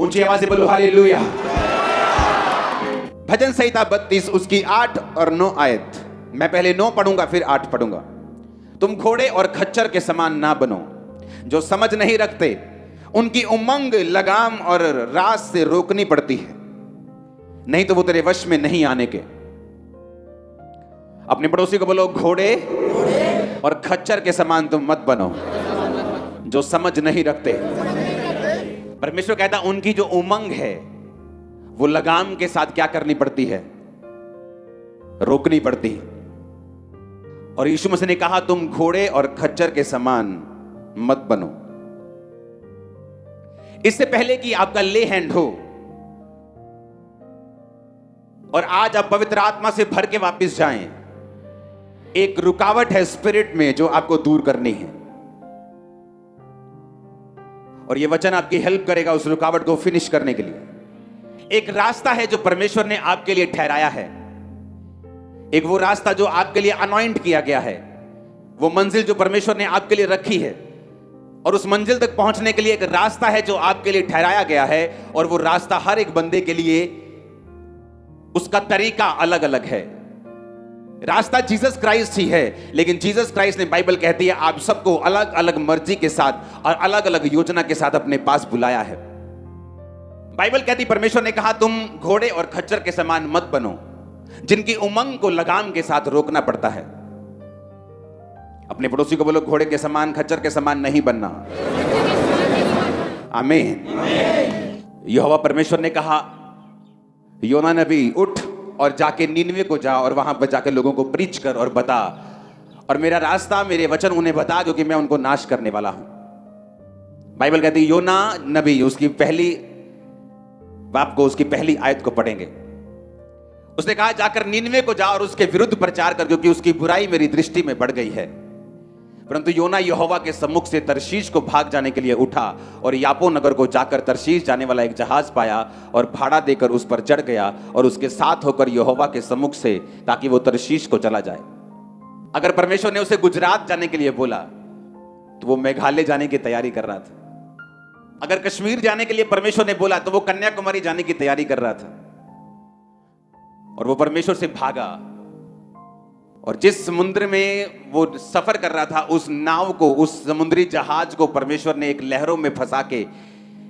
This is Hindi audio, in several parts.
ऊंची आवाज से बोलो हालेलुया। भजन संहिता 32 उसकी 8 और 9 आयत। मैं पहले 9 पढ़ूंगा फिर 8 पढ़ूंगा। तुम घोड़े और खच्चर के समान ना बनो जो समझ नहीं रखते, उनकी उमंग लगाम और रास से रोकनी पड़ती है, नहीं तो वो तेरे वश में नहीं आने के। अपने पड़ोसी को बोलो घोड़े और खच्चर के समान तुम मत बनो जो समझ नहीं रखते। परमेश्वर कहता उनकी जो उमंग है वो लगाम के साथ क्या करनी पड़ती है, रोकनी पड़ती है। और यीशु मसीह ने कहा तुम घोड़े और खच्चर के समान मत बनो। इससे पहले कि आपका ले हैंड हो और आज आप पवित्र आत्मा से भर के वापस जाएं, एक रुकावट है स्पिरिट में जो आपको दूर करनी है, और यह वचन आपकी हेल्प करेगा उस रुकावट को फिनिश करने के लिए। एक रास्ता है जो परमेश्वर ने आपके लिए ठहराया है, एक वो रास्ता जो आपके लिए अनॉइंट किया गया है, वो मंजिल जो परमेश्वर ने आपके लिए रखी है, और उस मंजिल तक पहुंचने के लिए एक रास्ता है जो आपके लिए ठहराया गया है। और वो रास्ता हर एक बंदे के लिए उसका तरीका अलग अलग है। रास्ता जीसस क्राइस्ट ही है, लेकिन जीसस क्राइस्ट ने, बाइबल कहती है, आप सबको अलग अलग मर्जी के साथ और अलग अलग योजना के साथ अपने पास बुलाया है। बाइबल कहती, परमेश्वर ने कहा तुम घोड़े और खच्चर के समान मत बनो जिनकी उमंग को लगाम के साथ रोकना पड़ता है। अपने पड़ोसी को बोलो घोड़े के समान खच्चर के समान नहीं बनना। आमीन। यहोवा परमेश्वर ने कहा योना नबी उठ और जाके नीनवे को जा और वहां पर जाकर लोगों को प्रीच कर और बता, और मेरा रास्ता मेरे वचन उन्हें बता क्योंकि मैं उनको नाश करने वाला हूं। बाइबल कहती है योना नबी, उसकी पहली बाप को उसकी पहली आयत को पढ़ेंगे। उसने कहा जाकर नीनवे को जा और उसके विरुद्ध प्रचार कर क्योंकि उसकी बुराई मेरी दृष्टि में बढ़ गई है। परंतु योना यहोवा के सम्मुख से तरशीश को भाग जाने के लिए उठा और यापो नगर को जाकर तरशीश जाने वाला एक जहाज पाया और भाड़ा देकर उस पर चढ़ गया और उसके साथ होकर यहोवा के सम्मुख से, ताकि वो तरशीश को चला जाए। अगर परमेश्वर ने उसे गुजरात जाने के लिए बोला तो वो मेघालय जाने की तैयारी कर रहा था। अगर कश्मीर जाने के लिए परमेश्वर ने बोला तो वो कन्याकुमारी जाने की तैयारी कर रहा था। और वो परमेश्वर से भागा, और जिस समुद्र में वो सफर कर रहा था उस नाव को, उस समुद्री जहाज को परमेश्वर ने एक लहरों में फंसा के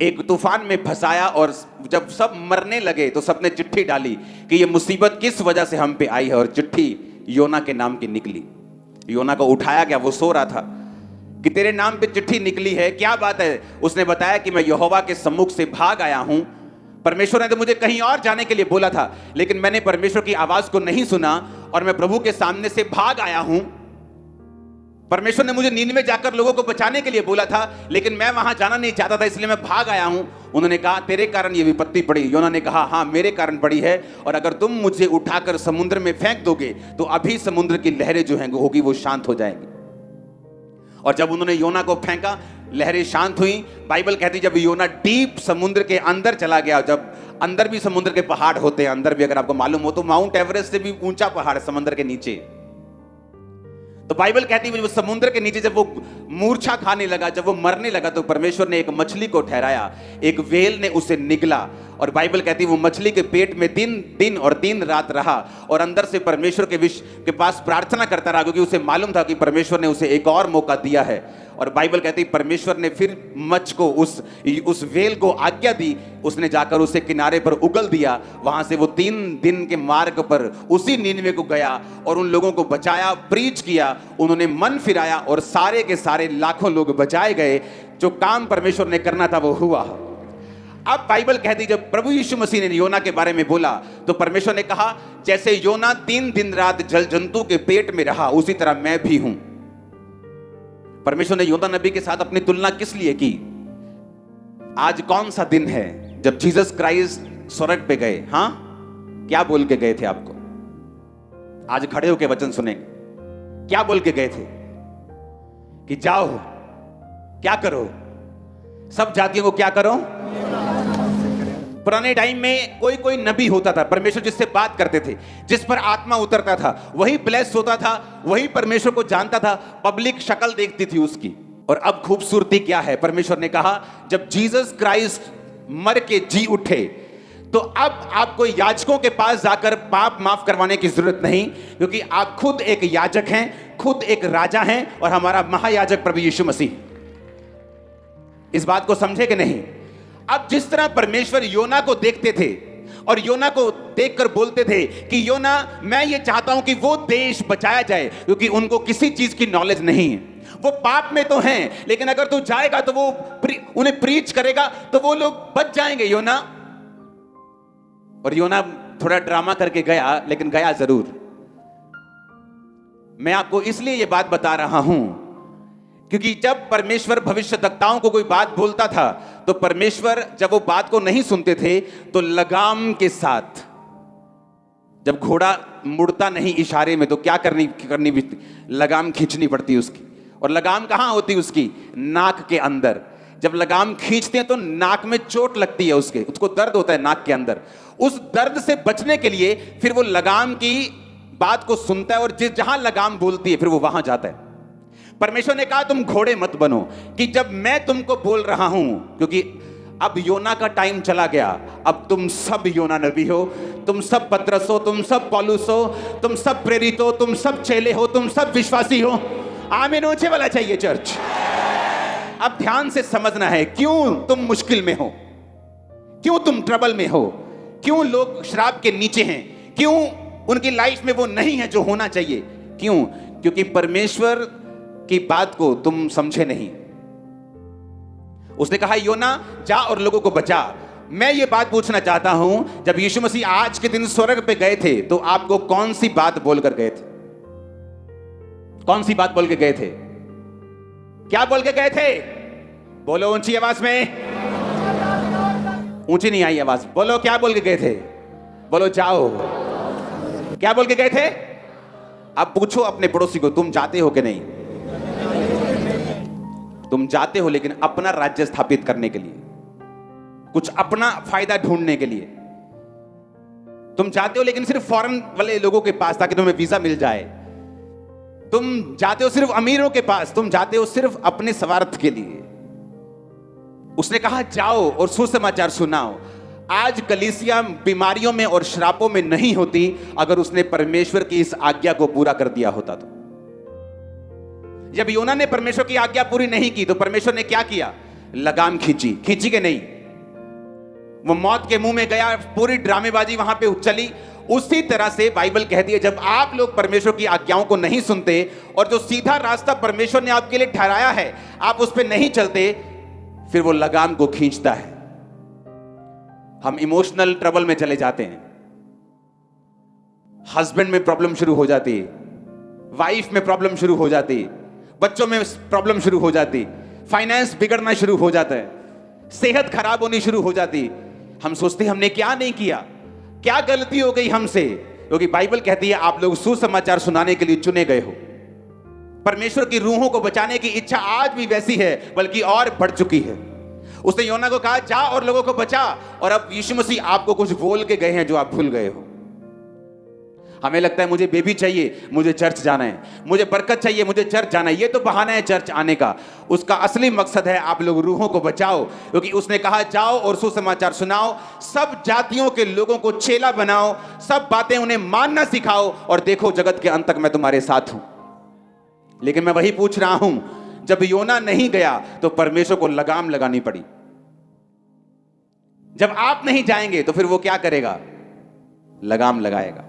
एक तूफान में फंसाया। और जब सब मरने लगे तो सबने चिट्ठी डाली कि ये मुसीबत किस वजह से हम पे आई है, और चिट्ठी योना के नाम की निकली। योना को उठाया गया, वो सो रहा था, कि तेरे नाम पे चिट्ठी निकली है, क्या बात है। उसने बताया कि मैं यहोवा के सम्मुख से भाग आया हूं। परमेश्वर ने तो मुझे कहीं और जाने के लिए बोला था, लेकिन मैंने परमेश्वर की आवाज को नहीं सुना और मैं प्रभु के सामने से भाग आया हूं। परमेश्वर ने मुझे नींद में जाकर लोगों को बचाने के लिए बोला था, लेकिन मैं वहां जाना नहीं चाहता था, इसलिए मैं भाग आया हूं। उन्होंने कहा तेरे कारण ये विपत्ति पड़ी। योना ने कहा हाँ मेरे कारण पड़ी है, और अगर तुम मुझे उठाकर समुद्र में फेंक दोगे तो अभी समुद्र की लहरें जो हैं होगी वो शांत हो जाएंगी। और जब उन्होंने योना को फेंका लहरें शांत हुई। बाइबल कहती जब योना डीप समुद्र के अंदर चला गया, जब अंदर भी समुद्र के पहाड़ होते हैं, अंदर भी अगर आपको मालूम हो तो माउंट एवरेस्ट से भी ऊंचा पहाड़ है समुद्र के नीचे। तो बाइबल कहती है वो समुद्र के नीचे जब वो मूर्छा खाने लगा, जब वो मरने लगा, तो परमेश्वर ने एक मछली को ठहराया, एक व्हेल ने उसे निगला। और बाइबल कहती है वो मछली के पेट में 3 दिन और 3 रात रहा और अंदर से परमेश्वर के पास प्रार्थना करता रहा, क्योंकि उसे मालूम था कि परमेश्वर ने उसे एक और मौका दिया है। और बाइबल कहती है परमेश्वर ने फिर मच्छ को, उस व्हेल को आज्ञा दी, उसने जाकर उसे किनारे पर उगल दिया। वहां से वो 3 दिन के मार्ग पर उसी नीनवे को गया और उन लोगों को बचाया, प्रीच किया, उन्होंने मन फिराया और सारे के सारे लाखों लोग बचाए गए। जो काम परमेश्वर ने करना था वो हुआ। अब बाइबल कहती जब प्रभु यीशु मसीह ने योना के बारे में बोला तो परमेश्वर ने कहा जैसे योना 3 दिन रात जल जंतु के पेट में रहा, उसी तरह मैं भी हूं। परमेश्वर ने योना नबी के साथ अपनी तुलना किस लिए की? आज कौन सा दिन है जब जीसस क्राइस्ट स्वर्ग पे गए? हां, क्या बोल के गए थे आपको? आज खड़े होकर वचन सुनेंगे। क्या बोल के गए थे? कि जाओ, क्या करो? सब जातियों को क्या करो? पुराने टाइम में कोई नबी होता था, परमेश्वर जिससे बात करते थे, जिस पर आत्मा उतरता था, वही ब्लेस होता था, वही परमेश्वर को जानता था, पब्लिक शक्ल देखती थी उसकी। और अब खूबसूरती क्या है? परमेश्वर ने कहा जब जीसस क्राइस्ट मर के जी उठे, तो अब आपको याजकों के पास जाकर पाप माफ करवाने की जरूरत नहीं, क्योंकि आप खुद एक याजक हैं, खुद एक राजा हैं, और हमारा महायाजक प्रभु यीशु मसीह। इस बात को समझे कि नहीं? अब जिस तरह परमेश्वर योना को देखते थे और योना को देखकर बोलते थे कि योना, मैं ये चाहता हूं कि वो देश बचाया जाए, क्योंकि उनको किसी चीज की नॉलेज नहीं है, वो पाप में तो हैं, लेकिन अगर तू जाएगा तो वो उन्हें प्रीच करेगा तो वो लोग बच जाएंगे योना। और योना थोड़ा ड्रामा करके गया, लेकिन गया जरूर। मैं आपको इसलिए ये बात बता रहा हूं क्योंकि जब परमेश्वर भविष्यद्वक्ताओं को कोई बात बोलता था, तो परमेश्वर जब वो बात को नहीं सुनते थे तो लगाम के साथ, जब घोड़ा मुड़ता नहीं इशारे में, तो क्या करनी भी, लगाम खींचनी पड़ती उसकी। और लगाम कहां होती उसकी? नाक के अंदर। जब लगाम खींचते हैं तो नाक में चोट लगती है, उसको दर्द होता है नाक के अंदर। उस दर्द से बचने के लिए फिर वो लगाम की बात को सुनता है, और जहां लगाम बोलती है फिर वो वहां जाता है। परमेश्वर ने कहा तुम घोड़े मत बनो, कि जब मैं तुमको बोल रहा हूं, क्योंकि अब योना का टाइम चला गया, अब तुम सब योना नबी हो, तुम सब पतरस हो, तुम सब पौलुस हो, तुम सब प्रेरित हो, तुम सब चेले हो, तुम सब विश्वासी हो। आमीन ऊंचे वाला चाहिए चर्च। अब ध्यान से समझना है, क्यों तुम मुश्किल में हो, क्यों तुम ट्रबल में हो, क्यों लोग श्राप के नीचे हैं, क्यों उनकी लाइफ में वो नहीं है जो होना चाहिए। क्यों? क्योंकि परमेश्वर की बात को तुम समझे नहीं। उसने कहा योना जा और लोगों को बचा। मैं ये बात पूछना चाहता हूं, जब यीशु मसीह आज के दिन स्वर्ग पे गए थे तो आपको कौन सी बात बोलकर गए थे? कौन सी बात बोल के गए थे? क्या बोल के गए थे? बोलो ऊंची आवाज में। ऊंची नहीं आई आवाज, बोलो क्या बोल के गए थे? बोलो जाओ। क्या बोल के गए थे? अब पूछो अपने पड़ोसी को, तुम जाते हो कि नहीं? तुम जाते हो, लेकिन अपना राज्य स्थापित करने के लिए, कुछ अपना फायदा ढूंढने के लिए तुम जाते हो, लेकिन सिर्फ फॉरेन वाले लोगों के पास ताकि तुम्हें वीजा मिल जाए। तुम जाते हो सिर्फ अमीरों के पास, तुम जाते हो सिर्फ अपने स्वार्थ के लिए। उसने कहा जाओ और सुसमाचार सुनाओ। आज कलीसिया बीमारियों में और श्रापों में नहीं होती अगर उसने परमेश्वर की इस आज्ञा को पूरा कर दिया होता तो। जब योना ने परमेश्वर की आज्ञा पूरी नहीं की तो परमेश्वर ने क्या किया? लगाम खींची के नहीं, वो मौत के मुंह में गया, पूरी ड्रामेबाजी वहां पे चली। उसी तरह से बाइबल कहती है, जब आप लोग परमेश्वर की आज्ञाओं को नहीं सुनते और जो सीधा रास्ता परमेश्वर ने आपके लिए ठहराया है आप उस पर नहीं चलते, फिर वो लगाम को खींचता है। हम इमोशनल ट्रबल में चले जाते हैं, हस्बैंड में प्रॉब्लम शुरू हो जाती है, वाइफ में प्रॉब्लम शुरू हो जाती, बच्चों में प्रॉब्लम शुरू हो जाती, फाइनेंस बिगड़ना शुरू हो जाता है, सेहत खराब होनी शुरू हो जाती। हम सोचते हैं हमने क्या नहीं किया, क्या गलती हो गई हमसे, क्योंकि बाइबल कहती है आप लोग सुसमाचार सुनाने के लिए चुने गए हो। परमेश्वर की रूहों को बचाने की इच्छा आज भी वैसी है, बल्कि और बढ़ चुकी है। उसने योना को कहा जा और लोगों को बचा, और अब यीशु मसीह आपको कुछ बोल के गए हैं जो आप भूल गए हो। हमें लगता है मुझे बेबी चाहिए, मुझे चर्च जाना है, मुझे बरकत चाहिए, मुझे चर्च जाना है। ये तो बहाना है चर्च आने का। उसका असली मकसद है आप लोग रूहों को बचाओ, क्योंकि उसने कहा जाओ और सुसमाचार सुनाओ, सब जातियों के लोगों को चेला बनाओ, सब बातें उन्हें मानना सिखाओ, और देखो जगत के अंत तक मैं तुम्हारे साथ हूं। लेकिन मैं वही पूछ रहा हूं, जब योना नहीं गया तो परमेश्वर को लगाम लगानी पड़ी। जब आप नहीं जाएंगे तो फिर वो क्या करेगा? लगाम लगाएगा।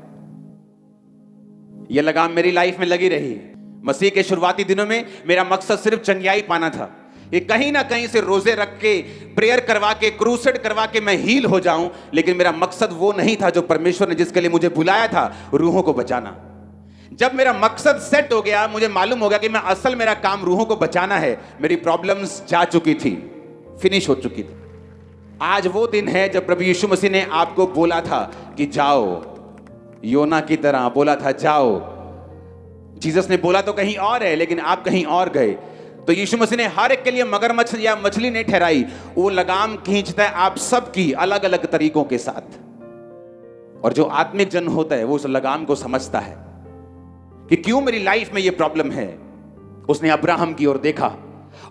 यह लगाम मेरी लाइफ में लगी रही। मसीह के शुरुआती दिनों में मेरा मकसद सिर्फ चंगियाई पाना था, ये कहीं ना कहीं से रोजे रख के, प्रेयर करवा के, क्रूसेड करवा के मैं हील हो जाऊं। लेकिन मेरा मकसद वो नहीं था जो परमेश्वर ने जिसके लिए मुझे बुलाया था, रूहों को बचाना। जब मेरा मकसद सेट हो गया, मुझे मालूम हो गया कि मैं असल मेरा काम रूहों को बचाना है, मेरी प्रॉब्लम्स जा चुकी थी, फिनिश हो चुकी थी। आज वो दिन है जब प्रभु यीशु मसीह ने आपको बोला था कि जाओ, योना की तरह बोला था जाओ। जीसस ने बोला तो कहीं और है, लेकिन आप कहीं और गए। तो यीशु मसीह ने हर एक के लिए मगरमच्छ या मछली नहीं ठहराई, वो लगाम खींचता है आप सबकी अलग अलग तरीकों के साथ। और जो आत्मिक जन होता है वो उस लगाम को समझता है कि क्यों मेरी लाइफ में ये प्रॉब्लम है। उसने अब्राहम की ओर देखा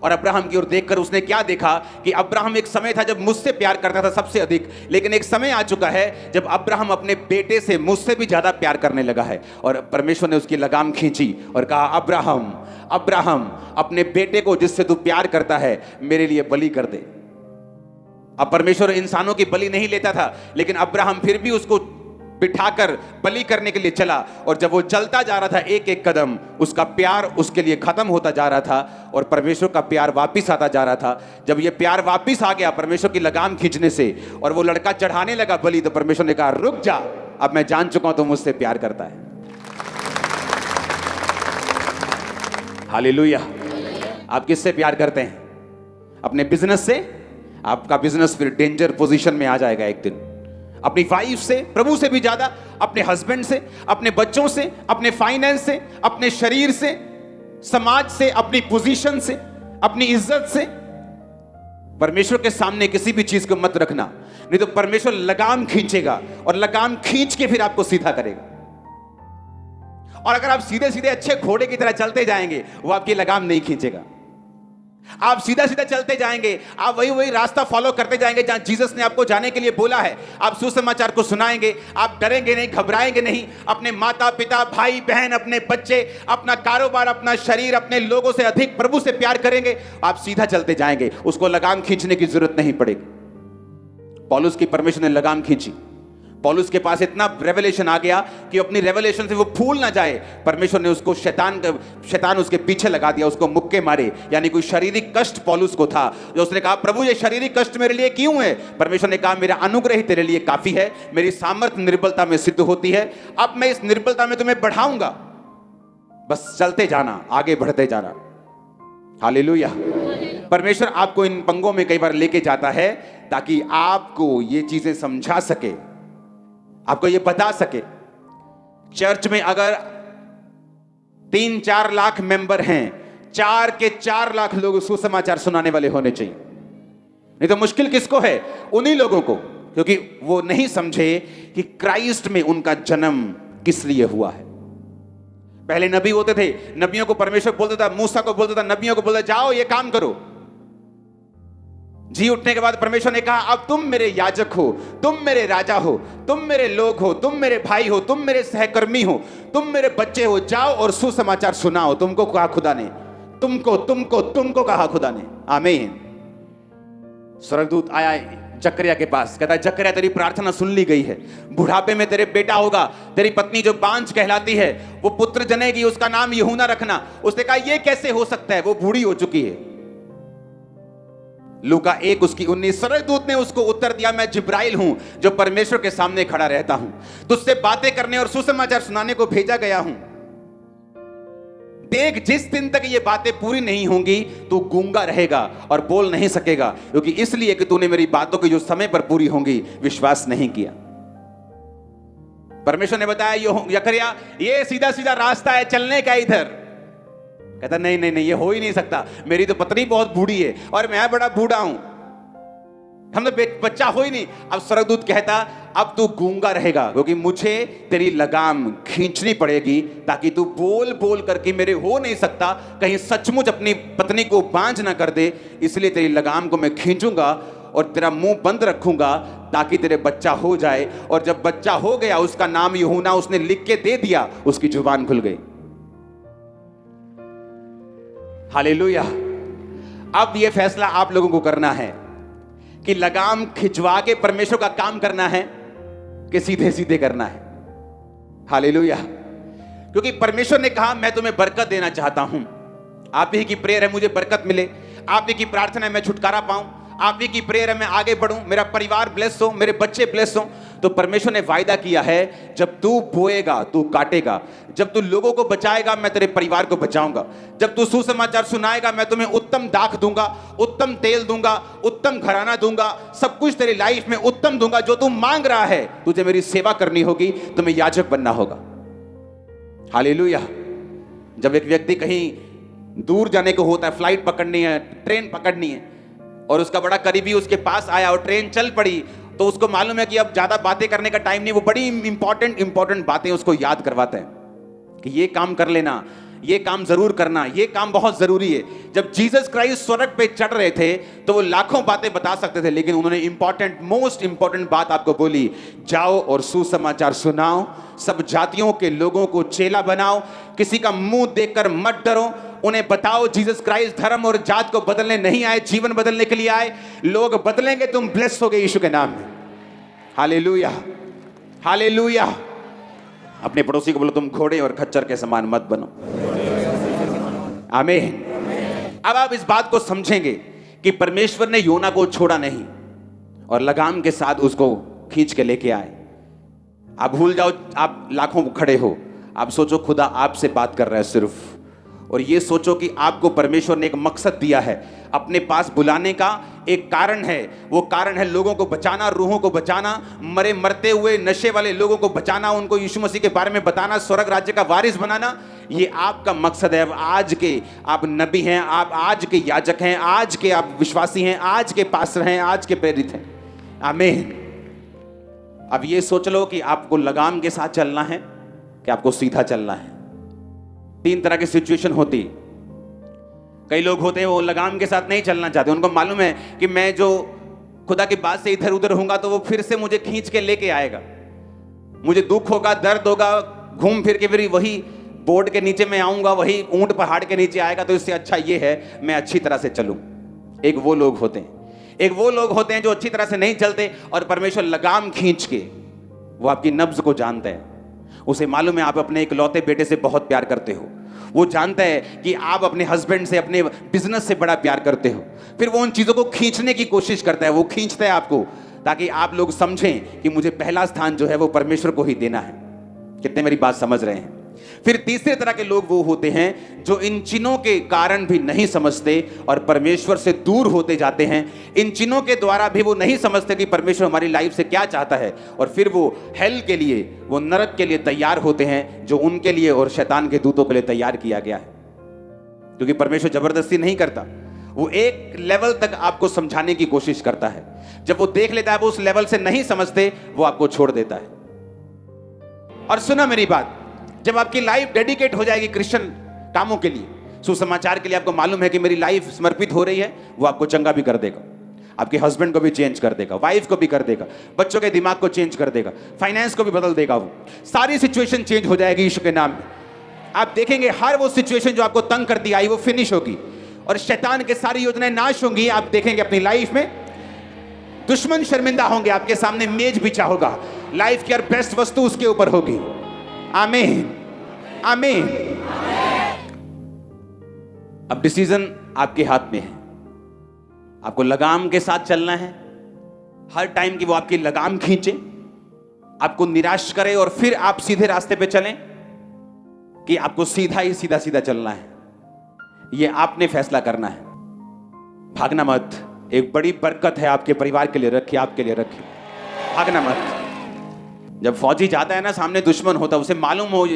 और अब्राहम की ओर देखकर उसने क्या देखा कि अब्राहम एक समय था जब मुझसे प्यार करता था सबसे अधिक, लेकिन एक समय आ चुका है जब अब्राहम अपने बेटे से मुझसे भी ज्यादा प्यार करने लगा है। और परमेश्वर ने उसकी लगाम खींची और कहा, अब्राहम अब्राहम, अपने बेटे को जिससे तू प्यार करता है मेरे लिए बलि कर दे। अब परमेश्वर इंसानों की बलि नहीं लेता था, लेकिन अब्राहम फिर भी उसको बिठाकर बलि करने के लिए चला। और जब वो चलता जा रहा था एक एक कदम, उसका प्यार उसके लिए खत्म होता जा रहा था और परमेश्वर का प्यार वापिस आता जा रहा था। जब ये प्यार वापिस आ गया परमेश्वर की लगाम खींचने से और वो लड़का चढ़ाने लगा बलि, तो परमेश्वर ने कहा, रुक जा, अब मैं जान चुका हूं तो मुझसे प्यार करता है। हालेलुया। आप किससे प्यार करते हैं? अपने बिजनेस से? आपका बिजनेस फिर डेंजर पोजीशन में आ जाएगा एक दिन। अपनी वाइफ से, प्रभु से भी ज्यादा, अपने हस्बैंड से, अपने बच्चों से, अपने फाइनेंस से, अपने शरीर से, समाज से, अपनी पोजीशन से, अपनी इज्जत से। परमेश्वर के सामने किसी भी चीज को मत रखना, नहीं तो परमेश्वर लगाम खींचेगा और लगाम खींच के फिर आपको सीधा करेगा। और अगर आप सीधे सीधे अच्छे घोड़े की तरह चलते जाएंगे, वो आपकी लगाम नहीं खींचेगा। आप सीधा सीधा चलते जाएंगे, आप वही वही रास्ता फॉलो करते जाएंगे जहां जीसस ने आपको जाने के लिए बोला है। आप सुसमाचार को सुनाएंगे, आप डरेंगे नहीं, घबराएंगे नहीं। अपने माता पिता, भाई बहन, अपने बच्चे, अपना कारोबार, अपना शरीर, अपने लोगों से अधिक प्रभु से प्यार करेंगे। आप सीधा चलते जाएंगे, उसको लगाम खींचने की जरूरत नहीं पड़ेगी। पौलुस की परमेश्वर ने लगाम खींची। पौलुस के पास इतना रेवलेशन आ गया कि अपनी रेवलेशन से वो भूल ना जाए। परमेश्वर ने उसको शैतान उसके पीछे लगा दिया, उसको मुक्के मारे। यानी कोई शारीरिक कष्ट पौलुस को था, जो उसने कहा, प्रभु ये शारीरिक कष्ट मेरे लिए क्यों है? परमेश्वर ने कहा, मेरा अनुग्रह ही तेरे लिए काफी है, मेरी सामर्थ्य निर्बलता में सिद्ध होती है। अब मैं इस निर्बलता में तुम्हें बढ़ाऊंगा, बस चलते जाना, आगे बढ़ते जाना। हालेलुया। परमेश्वर आपको इन पंगों में कई बार लेके जाता है ताकि आपको ये चीजें समझा सके, आपको ये बता सके। चर्च में अगर 3-4 लाख मेंबर हैं, 4 के 4 लाख लोग सुसमाचार सुनाने वाले होने चाहिए। नहीं तो मुश्किल किसको है? उन्हीं लोगों को, क्योंकि वो नहीं समझे कि क्राइस्ट में उनका जन्म किस लिए हुआ है। पहले नबी होते थे, नबियों को परमेश्वर बोलता था, मूसा को बोलता था, नबियों को बोलता, जाओ ये काम करो। जी उठने के बाद परमेश्वर ने कहा, अब तुम मेरे याजक हो, तुम मेरे राजा हो, तुम मेरे लोग हो, तुम मेरे भाई हो, तुम मेरे सहकर्मी हो, तुम मेरे बच्चे हो, जाओ और सुसमाचार सुनाओ। तुमको कहा खुदा ने, तुमको कहा खुदा ने। आमीन। स्वर्गदूत आया जकरिया के पास, कहता है, जकरिया तेरी प्रार्थना सुन ली गई है, बुढ़ापे में तेरे बेटा होगा, तेरी पत्नी जो बांझ कहलाती है वो पुत्र जनेगी, उसका नाम यूहन्ना रखना। उसने कहा, ये कैसे हो सकता है, वो बूढ़ी हो चुकी है। लूका 1:19। स्वर्गदूत ने उसको उत्तर दिया, मैं जिब्राइल हूं जो परमेश्वर के सामने खड़ा रहता हूं, तुझसे बातें करने और सुसमाचार सुनाने को भेजा गया हूं। देख, जिस दिन तक ये बातें पूरी नहीं होंगी तू गूंगा रहेगा और बोल नहीं सकेगा, क्योंकि इसलिए कि तूने मेरी बातों की जो समय पर पूरी होंगी विश्वास नहीं किया। परमेश्वर ने बताया, जकरिया ये सीधा सीधा रास्ता है चलने का, इधर। कहता, नहीं नहीं नहीं, ये हो ही नहीं सकता, मेरी तो पत्नी बहुत बूढ़ी है और मैं बड़ा बूढ़ा हूं, हम तो बच्चा हो ही नहीं। अब स्वर्गदूत कहता, अब तू गूंगा रहेगा, क्योंकि मुझे तेरी लगाम खींचनी पड़ेगी ताकि तू बोल बोल करके, मेरे हो नहीं सकता कहीं सचमुच अपनी पत्नी को बांझ ना कर दे, इसलिए तेरी लगाम को मैं खींचूंगा और तेरा मुंह बंद रखूंगा ताकि तेरे बच्चा हो जाए। और जब बच्चा हो गया, उसका नाम यूहन्ना उसने लिख के दे दिया, उसकी जुबान खुल गई। हालेलुया। अब यह फैसला आप लोगों को करना है कि लगाम खिंचवा के परमेश्वर का काम करना है कि सीधे सीधे करना है। हालेलुया। क्योंकि परमेश्वर ने कहा, मैं तुम्हें बरकत देना चाहता हूं। आप ही की प्रेयर है मुझे बरकत मिले, आप ही की प्रार्थना है मैं छुटकारा पाऊं, आप ही की प्रेयर है मैं आगे बढ़ूं, मेरा परिवार ब्लेस हो, मेरे बच्चे ब्लेस हो। तो परमेश्वर ने वायदा किया है, जब तू बोएगा तू काटेगा, जब तू लोगों को बचाएगा मैं तेरे परिवार को बचाऊंगा, जब तू सुसमाचार सुनाएगा मैं तुम्हें उत्तम दाख दूंगा, उत्तम तेल दूंगा, उत्तम घराना दूंगा, सब कुछ तेरी लाइफ में उत्तम दूंगा। जो तू मांग रहा है, तुझे मेरी सेवा करनी होगी, तुम्हें याजक बनना होगा। हालेलुया। जब एक व्यक्ति कहीं दूर जाने को होता है, फ्लाइट पकड़नी है, ट्रेन पकड़नी है, और उसका बड़ा करीबी उसके पास आया और ट्रेन चल पड़ी, तो उसको मालूम है कि अब ज्यादा बातें करने का टाइम नहीं, वो बड़ी इंपॉर्टेंट बातें उसको याद करवाता है कि ये काम कर लेना, ये काम जरूर करना, ये काम बहुत जरूरी है। जब जीसस क्राइस्ट स्वर्ग पे चढ़ रहे थे तो वो लाखों बातें बता सकते थे, लेकिन उन्होंने मोस्ट इंपॉर्टेंट बात आपको बोली, जाओ और सुसमाचार सुनाओ, सब जातियों के लोगों को चेला बनाओ, किसी का मुंह देखकर मत डरो, उन्हें बताओ जीसस क्राइस्ट धर्म और जात को बदलने नहीं आए, जीवन बदलने के लिए आए। लोग बदलेंगे, तुम ब्लेस होगे यीशु के नाम में। Hallelujah, hallelujah. अपने पड़ोसी को बोलो, तुम घोड़े और खच्चर के समान मत बनो। आमीन। अब आप इस बात को समझेंगे कि परमेश्वर ने योना को छोड़ा नहीं और लगाम के साथ उसको खींच के लेके आए। आप भूल जाओ आप लाखों खड़े हो, आप सोचो खुदा आपसे बात कर रहा है सिर्फ, और ये सोचो कि आपको परमेश्वर ने एक मकसद दिया है, अपने पास बुलाने का एक कारण है। वो कारण है लोगों को बचाना, रूहों को बचाना, मरे मरते हुए नशे वाले लोगों को बचाना, उनको यीशु मसीह के बारे में बताना, स्वर्ग राज्य का वारिस बनाना। ये आपका मकसद है। अब आज के आप नबी हैं, आप आज के याजक हैं, आज के आप विश्वासी हैं, आज के पास्टर हैं, आज के प्रेरित हैं। आमीन। अब ये सोच लो कि आपको लगाम के साथ चलना है कि आपको सीधा चलना है। 3 तरह की सिचुएशन होती। कई लोग होते हैं वो लगाम के साथ नहीं चलना चाहते, उनको मालूम है कि मैं जो खुदा की बात से इधर उधर होऊंगा तो वो फिर से मुझे खींच के लेके आएगा, मुझे दुख होगा, दर्द होगा, घूम फिर के फिर वही बोर्ड के नीचे मैं आऊंगा, वही ऊंट पहाड़ के नीचे आएगा। तो इससे अच्छा ये है मैं अच्छी तरह से चलूं। एक वो लोग होते हैं, एक वो लोग होते हैं जो अच्छी तरह से नहीं चलते और परमेश्वर लगाम खींच के, वो आपकी नब्ज को जानते हैं, उसे मालूम है आप अपने इकलौते बेटे से बहुत प्यार करते हो, वो जानता है कि आप अपने हस्बैंड से, अपने बिजनेस से बड़ा प्यार करते हो, फिर वो उन चीजों को खींचने की कोशिश करता है। वो खींचता है आपको ताकि आप लोग समझें कि मुझे पहला स्थान जो है वो परमेश्वर को ही देना है। कितने मेरी बात समझ रहे हैं? फिर तीसरे तरह के लोग वो होते हैं जो इन चिन्हों के कारण भी नहीं समझते और परमेश्वर से दूर होते जाते हैं। इन चिन्हों के द्वारा भी वो नहीं समझते कि परमेश्वर हमारी लाइफ से क्या चाहता है, और फिर वो हेल के लिए, वो नरक के लिए तैयार होते हैं, जो उनके लिए और शैतान के दूतों के लिए तैयार किया गया है। क्योंकि परमेश्वर जबरदस्ती नहीं करता, वो एक लेवल तक आपको समझाने की कोशिश करता है। जब वो देख लेता है वो उस लेवल से नहीं समझते, वो आपको छोड़ देता है। और सुना मेरी बात, जब आपकी लाइफ डेडिकेट हो जाएगी क्रिश्चियन कामों के लिए, सुसमाचार के लिए, आपको मालूम है कि मेरी लाइफ समर्पित हो रही है, वो आपको चंगा भी कर देगा, आपके हस्बैंड को भी चेंज कर देगा, वाइफ को भी कर देगा, बच्चों के दिमाग को चेंज कर देगा, फाइनेंस को भी बदल देगा, वो सारी सिचुएशन चेंज हो जाएगी यीशु के नाम में। आप देखेंगे हर वो सिचुएशन जो आपको तंग करती आई वो फिनिश होगी और शैतान के सारी योजनाएं नाश होंगी। आप देखेंगे अपनी लाइफ में दुश्मन शर्मिंदा होंगे, आपके सामने मेज बिछा होगा, लाइफ की हर बेस्ट वस्तु उसके ऊपर होगी। आमीन, आमीन। अब डिसीजन आपके हाथ में है, आपको लगाम के साथ चलना है। हर टाइम की वो आपकी लगाम खींचे, आपको निराश करे और फिर आप सीधे रास्ते पे चलें, कि आपको सीधा ही सीधा सीधा चलना है। ये आपने फैसला करना है। भागना मत। एक बड़ी बरकत है आपके परिवार के लिए रखी, आपके लिए रखी। भागना मत। जब फौजी जाता है ना, सामने दुश्मन होता है, उसे मालूम हो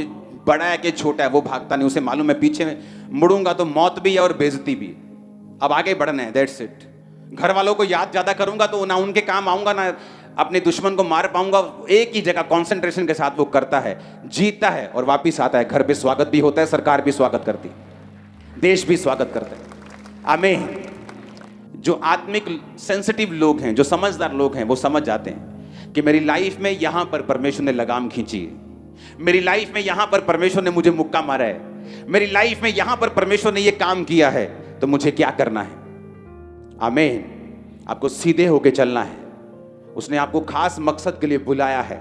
बड़ा है कि छोटा है, वो भागता नहीं, उसे मालूम है पीछे में मुड़ूंगा तो मौत भी है और बेइज्जती भी है। अब आगे बढ़ना है, दैट्स इट। घर वालों को याद ज्यादा करूंगा तो ना उनके काम आऊंगा, ना अपने दुश्मन को मार पाऊंगा। एक ही जगह कॉन्सेंट्रेशन के साथ वो करता है, जीतता है और वापिस आता है। घर पे स्वागत भी होता है, सरकार भी स्वागत करती, देश भी स्वागत करता है। आमीन। जो आत्मिक सेंसिटिव लोग हैं, जो समझदार लोग हैं, वो समझ जाते हैं कि मेरी लाइफ में यहां पर परमेश्वर ने लगाम खींची है, मेरी लाइफ में यहां पर परमेश्वर ने मुझे मुक्का मारा है, मेरी लाइफ में यहां पर परमेश्वर ने यह काम किया है, तो मुझे क्या करना है। आमीन। आपको सीधे होके चलना है। उसने आपको खास मकसद के लिए बुलाया है।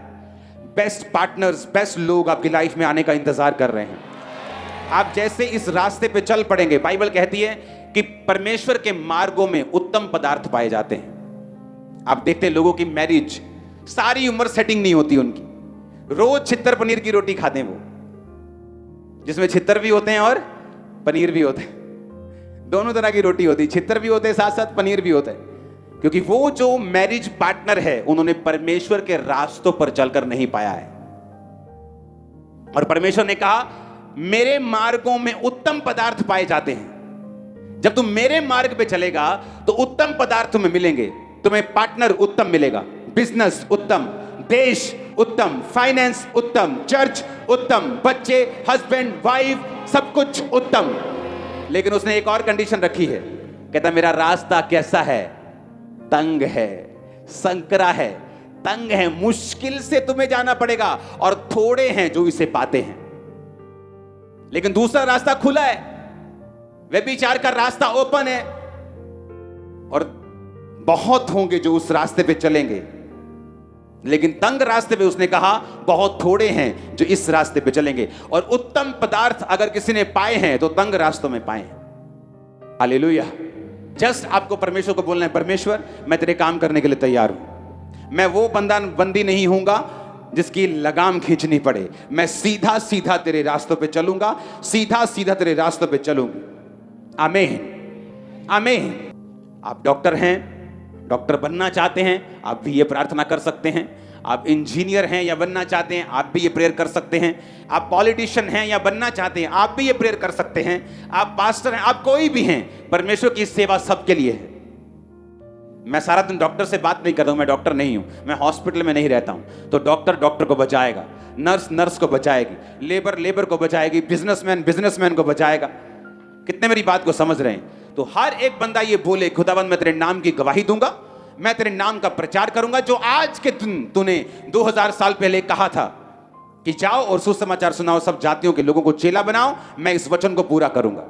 बेस्ट पार्टनर्स, बेस्ट लोग आपकी लाइफ में आने का इंतजार कर रहे हैं। आप जैसे इस रास्ते पे चल पड़ेंगे, बाइबल कहती है कि परमेश्वर के मार्गों में उत्तम पदार्थ पाए जाते हैं। आप देखते हैं लोगों की मैरिज, सारी उम्र सेटिंग नहीं होती उनकी, रोज छित्तर पनीर की रोटी खाते हैं वो, जिसमें छित्तर भी होते हैं और पनीर भी होते हैं। दोनों तरह की रोटी होती है, छित्तर भी होते हैं, साथ साथ पनीर भी होता है। क्योंकि वो जो मैरिज पार्टनर है, उन्होंने परमेश्वर के रास्तों पर चलकर नहीं पाया है। और परमेश्वर ने कहा मेरे मार्गों में उत्तम पदार्थ पाए जाते हैं। जब तुम मेरे मार्ग पे चलेगा तो उत्तम पदार्थ तुम्हें मिलेंगे, तुम्हें पार्टनर उत्तम मिलेगा, बिजनेस उत्तम, देश उत्तम, फाइनेंस उत्तम, चर्च उत्तम, बच्चे, हस्बैंड, वाइफ, सब कुछ उत्तम। लेकिन उसने एक और कंडीशन रखी है, कहता मेरा रास्ता कैसा है? तंग है, संकरा है, तंग है, मुश्किल से तुम्हें जाना पड़ेगा और थोड़े हैं जो इसे पाते हैं। लेकिन दूसरा रास्ता खुला है, व्यभिचार का रास्ता ओपन है और बहुत होंगे जो उस रास्ते पे चलेंगे। लेकिन तंग रास्ते पे उसने कहा बहुत थोड़े हैं जो इस रास्ते पे चलेंगे। और उत्तम पदार्थ अगर किसी ने पाए हैं तो तंग रास्तों में पाए हैं। हालेलुया। जस्ट आपको परमेश्वर को बोलना है, परमेश्वर मैं तेरे काम करने के लिए तैयार हूं। मैं वो बंदी नहीं हूंगा जिसकी लगाम खींचनी पड़े। मैं सीधा सीधा तेरे रास्तों पे चलूंगा, सीधा सीधा तेरे रास्तों पे चलूंगी। आमीन, आमीन। आप डॉक्टर हैं, डॉक्टर बनना चाहते हैं, आप भी ये प्रार्थना कर सकते हैं। आप इंजीनियर हैं या बनना चाहते हैं, आप भी ये प्रेयर कर सकते हैं। आप पॉलिटिशियन हैं या बनना चाहते हैं, आप भी ये प्रेयर कर सकते हैं। आप पास्टर हैं, आप कोई भी हैं, परमेश्वर की सेवा सबके लिए है। मैं सारा दिन डॉक्टर से बात नहीं कर रहा हूं, मैं डॉक्टर नहीं हूं, मैं हॉस्पिटल में नहीं रहता हूं। तो डॉक्टर डॉक्टर को बचाएगा, नर्स नर्स को बचाएगी, लेबर लेबर को बचाएगी, बिजनेसमैन बिजनेसमैन को बचाएगा। कितने मेरी बात को समझ रहे हैं? तो हर एक बंदा ये बोले, खुदावंद मैं तेरे नाम की गवाही दूंगा, मैं तेरे नाम का प्रचार करूंगा। जो आज के दिन तूने 2000 साल पहले कहा था कि जाओ और सुसमाचार सुनाओ, सब जातियों के लोगों को चेला बनाओ, मैं इस वचन को पूरा करूंगा।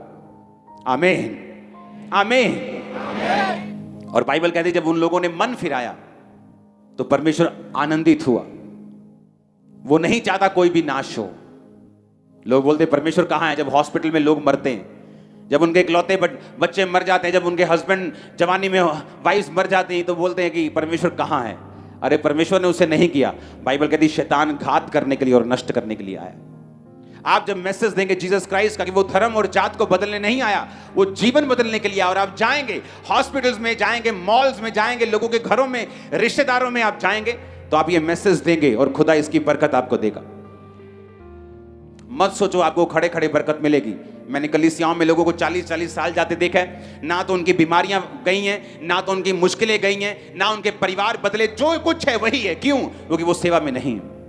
आमीन, आमीन। और बाइबल कहती है जब उन लोगों ने मन फिराया तो परमेश्वर आनंदित हुआ। वो नहीं चाहता कोई भी नाश हो। लोग बोलते परमेश्वर कहां है? जब हॉस्पिटल में लोग मरते हैं, जब उनके इकलौते बच्चे मर जाते हैं, जब उनके हस्बैंड जवानी में वाइफ मर जाती हैं, तो बोलते हैं कि परमेश्वर कहां है? अरे परमेश्वर ने उसे नहीं किया। बाइबल कहती है शैतान घात करने के लिए और नष्ट करने के लिए आया। आप जब मैसेज देंगे जीसस क्राइस्ट का कि वो धर्म और जात को बदलने नहीं आया, वो जीवन बदलने के लिए आया, और आप जाएंगे हॉस्पिटल्स में, जाएंगे मॉल्स में, जाएंगे लोगों के घरों में, रिश्तेदारों में आप जाएंगे, तो आप ये मैसेज देंगे और खुदा इसकी बरकत आपको देगा। मत सोचो आपको खड़े खड़े बरकत मिलेगी। मैंने कलीसियाओं में लोगों को 40-40 साल जाते देखा है, ना तो उनकी बीमारियां गई हैं, ना तो उनकी मुश्किलें गई हैं, ना उनके परिवार बदले, जो कुछ है वही है। क्यों? क्योंकि वो सेवा में नहीं है।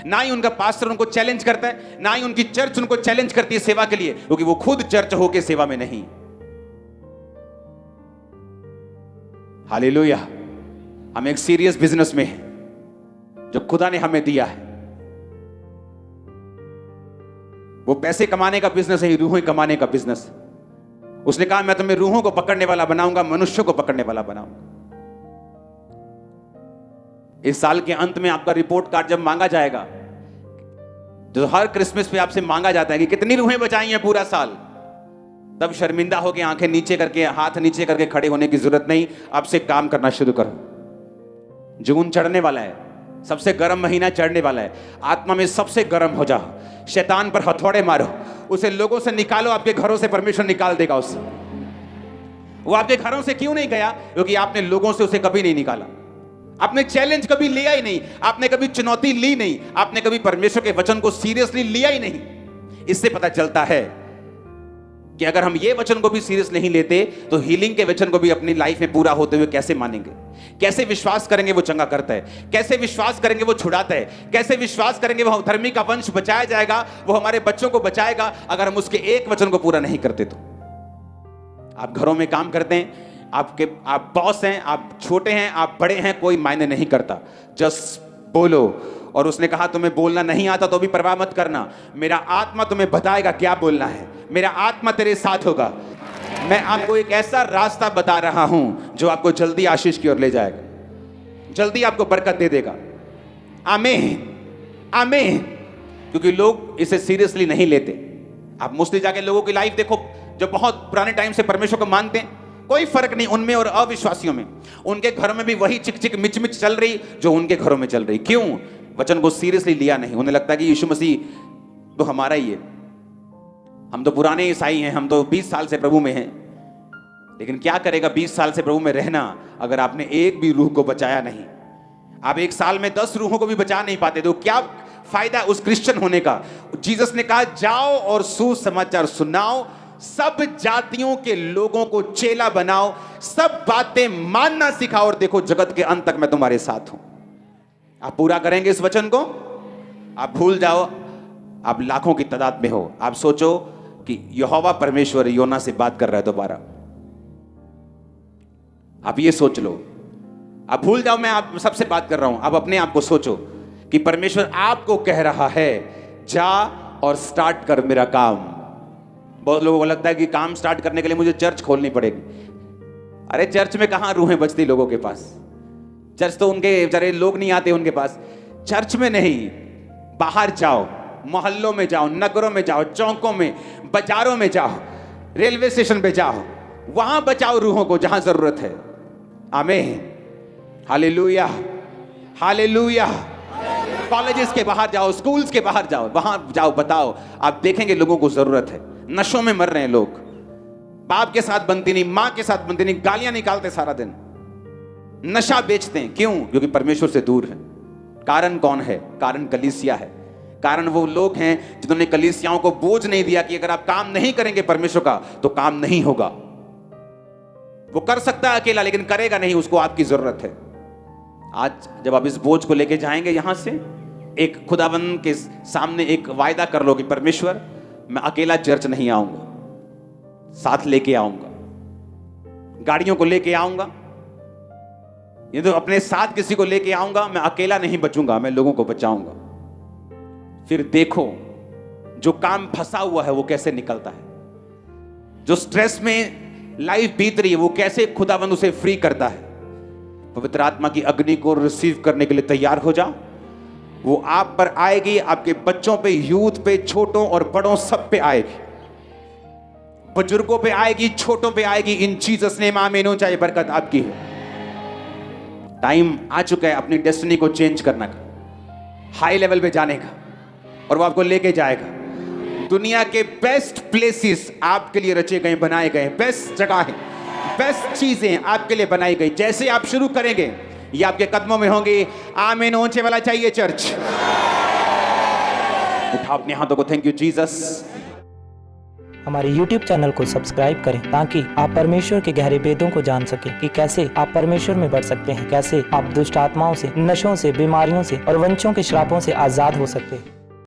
ना ही उनका पास्टर उनको चैलेंज करता है, ना ही उनकी चर्च उनको चैलेंज करती है सेवा के लिए, क्योंकि वो खुद चर्च होके सेवा में नहीं। हालेलुया। हम एक सीरियस बिजनेस में हैं जो खुदा ने हमें दिया है। वो पैसे कमाने का बिजनेस है, रूहें कमाने का बिजनेस। उसने कहा मैं तुम्हें रूहों को पकड़ने वाला बनाऊंगा, मनुष्यों को पकड़ने वाला बनाऊंगा। इस साल के अंत में आपका रिपोर्ट कार्ड जब मांगा जाएगा, जो हर क्रिसमस पे आपसे मांगा जाता है कि कितनी रूहें बचाई हैं पूरा साल, तब शर्मिंदा होकर आंखें नीचे करके, हाथ नीचे करके खड़े होने की जरूरत नहीं। आपसे काम करना शुरू करो। जून चढ़ने वाला है, सबसे गर्म महीना चढ़ने वाला है। आत्मा में सबसे गर्म हो जाओ, शैतान पर हथौड़े मारो, उसे लोगों से निकालो। आपके घरों से परमेश्वर निकाल देगा उसे। वो आपके घरों से क्यों नहीं गया? क्योंकि आपने लोगों से उसे कभी नहीं निकाला। आपने चैलेंज कभी लिया ही नहीं, आपने कभी चुनौती ली नहीं, आपने कभी परमेश्वर के वचन को सीरियसली लिया ही नहीं। इससे पता चलता है कि अगर हम ये वचन को भी सीरियस नहीं लेते तो हीलिंग के वचन को भी अपनी लाइफ में पूरा होते हुए कैसे मानेंगे? कैसे विश्वास करेंगे वो चंगा करता है? कैसे विश्वास करेंगे वो छुड़ाता है? कैसे विश्वास करेंगे वो धर्मी का वंश बचाया जाएगा, वो हमारे बच्चों को बचाएगा, अगर हम उसके एक वचन को पूरा नहीं करते तो? आप घरों में काम करते हैं, आप बॉस हैं, आप छोटे हैं, आप बड़े हैं, कोई मायने नहीं करता, जस्ट बोलो। और उसने कहा तुम्हें बोलना नहीं आता तो भी परवाह मत करना, मेरा आत्मा तुम्हें बताएगा क्या बोलना है, मेरा आत्मा तेरे साथ होगा। मैं आपको एक ऐसा रास्ता बता रहा हूं जो आपको जल्दी आशीष की ओर ले जाएगा, जल्दी आपको बरकत दे देगा। आमीन, आमीन। क्योंकि लोग इसे सीरियसली नहीं लेते। आप मुस्लिम जाके लोगों की लाइफ देखो जो बहुत पुराने टाइम से परमेश्वर को मानते हैं, कोई फर्क नहीं उनमें और अविश्वासियों में। उनके घरों में भी वही चिक चिक मिच मिच चल रही जो उनके घरों में चल रही। क्यों? वचन को सीरियसली लिया नहीं। उन्हें लगता है कि यीशु मसीह तो हमारा ही है, हम तो पुराने ईसाई हैं, हम तो 20 साल से प्रभु में हैं। लेकिन क्या करेगा 20 साल से प्रभु में रहना अगर आपने एक भी रूह को बचाया नहीं? आप एक साल में 10 रूहों को भी बचा नहीं पाते तो क्या फायदा उस क्रिश्चियन होने का? जीसस ने कहा जाओ और सुसमाचार सुनाओ, सब जातियों के लोगों को चेला बनाओ, सब बातें मानना सिखाओ, और देखो जगत के अंत तक मैं तुम्हारे साथ हूं। आप पूरा करेंगे इस वचन को? आप भूल जाओ आप लाखों की तादाद में हो, आप सोचो कि यहोवा परमेश्वर योना से बात कर रहा है दोबारा। आप ये सोच लो, आप भूल जाओ मैं आप सबसे बात कर रहा हूं। आप अपने आप को सोचो कि परमेश्वर आपको कह रहा है जा और स्टार्ट कर मेरा काम। बहुत लोगों को लगता है कि काम स्टार्ट करने के लिए मुझे चर्च खोलनी पड़ेगी। अरे चर्च में कहां रूहें बचती लोगों के पास? चर्च तो उनके बेचारे लोग नहीं आते उनके पास। चर्च में नहीं, बाहर जाओ, मोहल्लों में जाओ, नगरों में जाओ, चौकों में, बाजारों में जाओ, रेलवे स्टेशन पे जाओ, वहां बचाओ रूहों को जहां जरूरत है। आमीन, हालेलुया, हालेलुया। कॉलेजेस के बाहर जाओ, स्कूल्स के बाहर जाओ, वहां जाओ, बताओ। आप देखेंगे लोगों को जरूरत है। नशों में मर रहे हैं लोग, बाप के साथ बनती नहीं, मां के साथ बनती नहीं, गालियां निकालते सारा दिन, नशा बेचते हैं। क्यों? क्योंकि परमेश्वर से दूर है। कारण कौन है? कारण कलीसिया है। कारण वो लोग हैं जिन्होंने कलीसियाओं को बोझ नहीं दिया कि अगर आप काम नहीं करेंगे परमेश्वर का तो काम नहीं होगा। वो कर सकता है अकेला, लेकिन करेगा नहीं, उसको आपकी जरूरत है। आज जब आप इस बोझ को लेके जाएंगे यहां से, एक खुदावन के सामने एक वायदा कर लो कि परमेश्वर मैं अकेला चर्च नहीं आऊंगा, साथ लेके आऊंगा, गाड़ियों को लेके आऊंगा, ये तो अपने साथ किसी को लेके आऊंगा। मैं अकेला नहीं बचूंगा, मैं लोगों को बचाऊंगा। फिर देखो जो काम फंसा हुआ है वो कैसे निकलता है, जो स्ट्रेस में लाइफ बीत रही है वो कैसे खुदावंद उसे फ्री करता है। पवित्र आत्मा की अग्नि को रिसीव करने के लिए तैयार हो जाओ। वो आप पर आएगी, आपके बच्चों पे, यूथ पे, छोटों और बड़ों सब पे आएगी, बुजुर्गों पे आएगी, छोटों पे आएगी। इन जीसस नेम आमीन हो जाए। बरकत आपकी है। टाइम आ चुका है अपनी डेस्टिनी को चेंज करने का, हाई लेवल पे जाने का, और वो आपको लेके जाएगा। दुनिया के बेस्ट प्लेसेस आपके लिए रचे गए, बनाए गए, बेस्ट जगह है, बेस्ट चीजें आपके लिए बनाई गई। जैसे आप शुरू करेंगे ये आपके कदमों में होंगी। आमीन। ऊंचे वाला चाहिए चर्च। उठाओ अपने हाथों को। Thank you Jesus. हमारे YouTube चैनल को सब्सक्राइब करें ताकि आप परमेश्वर के गहरे भेदों को जान सकें कि कैसे आप परमेश्वर में बढ़ सकते हैं, कैसे आप दुष्ट आत्माओं से, नशों से, बीमारियों से और वंशों के श्रापों से आजाद हो सकते हैं।